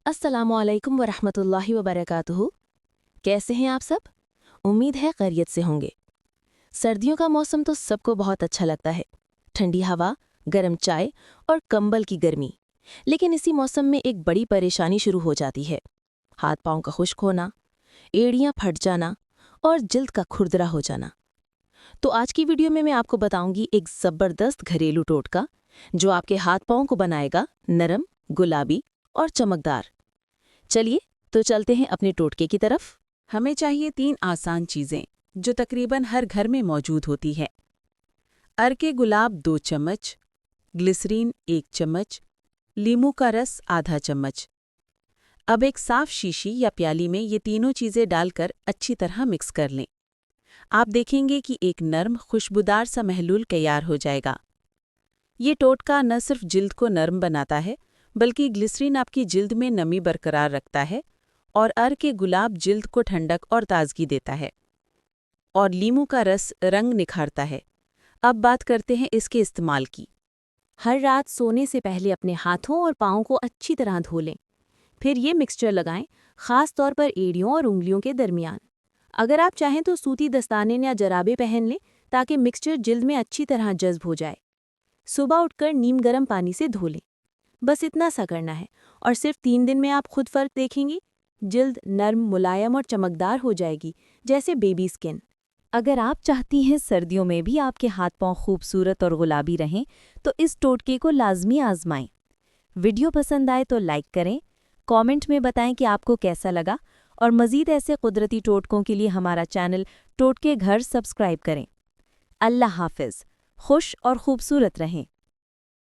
अस्सलामुअलैकुम वरहमतुल्लाहि वबरकातुहू। कैसे हैं आप सब? उम्मीद है खैरियत से होंगे। सर्दियों का मौसम तो सबको बहुत अच्छा लगता है। ठंडी हवा, गर्म चाय और कंबल की गर्मी। लेकिन इसी मौसम में एक बड़ी परेशानी शुरू हो जाती है। हाथ पांव का खुश्क होना, एड़ियां फट जाना और जिल्द का खुरदरा हो जाना। तो आज की वीडियो में मैं आपको बताऊंगी एक ज़बरदस्त घरेलू टोटका जो आपके हाथ पांव को बनाएगा नरम, गुलाबी और चमकदार। चलिए तो चलते हैं अपने टोटके की तरफ। हमें चाहिए 3 आसान चीज़ें जो तकरीबन हर घर में मौजूद होती है। अर्के गुलाब 2 चम्मच, ग्लिसरीन 1 चम्मच, लीमू का रस आधा चम्मच। अब एक साफ शीशी या प्याली में ये तीनों चीज़ें डालकर अच्छी तरह मिक्स कर लें। आप देखेंगे कि एक नरम खुशबूदार सा महलूल तैयार हो जाएगा। ये टोटका न सिर्फ जिल्द को नरम बनाता है, बल्कि ग्लिसरीन आपकी जिल्द में नमी बरकरार रखता है और अर्के गुलाब जिल्द को ठंडक और ताजगी देता है और लीमू का रस रंग निखारता है। अब बात करते हैं इसके इस्तेमाल की। हर रात सोने से पहले अपने हाथों और पाँव को अच्छी तरह धो लें। फिर ये मिक्सचर लगाएं, खास तौर पर एड़ियों और उंगलियों के दरमियान। अगर आप चाहें तो सूती दस्ताने या जराबे पहन लें ताकि मिक्सचर जिल्द में अच्छी तरह जज्ब हो जाए। सुबह उठकर नीम गर्म पानी से धो लें। बस इतना सा करना है और सिर्फ 3 दिन में आप खुद फर्क देखेंगी। जिल्द नर्म, मुलायम और चमकदार हो जाएगी, जैसे बेबी स्किन। अगर आप चाहती हैं सर्दियों में भी आपके हाथ पांव खूबसूरत और गुलाबी रहें, तो इस टोटके को लाजमी आजमाएं। वीडियो पसंद आए तो लाइक करें, कमेंट में बताएं कि आपको कैसा लगा और मज़ीद ऐसे कुदरती टोटकों के लिए हमारा चैनल टोटके घर सब्सक्राइब करें। अल्लाह हाफ़िज़। खुश और खूबसूरत रहें।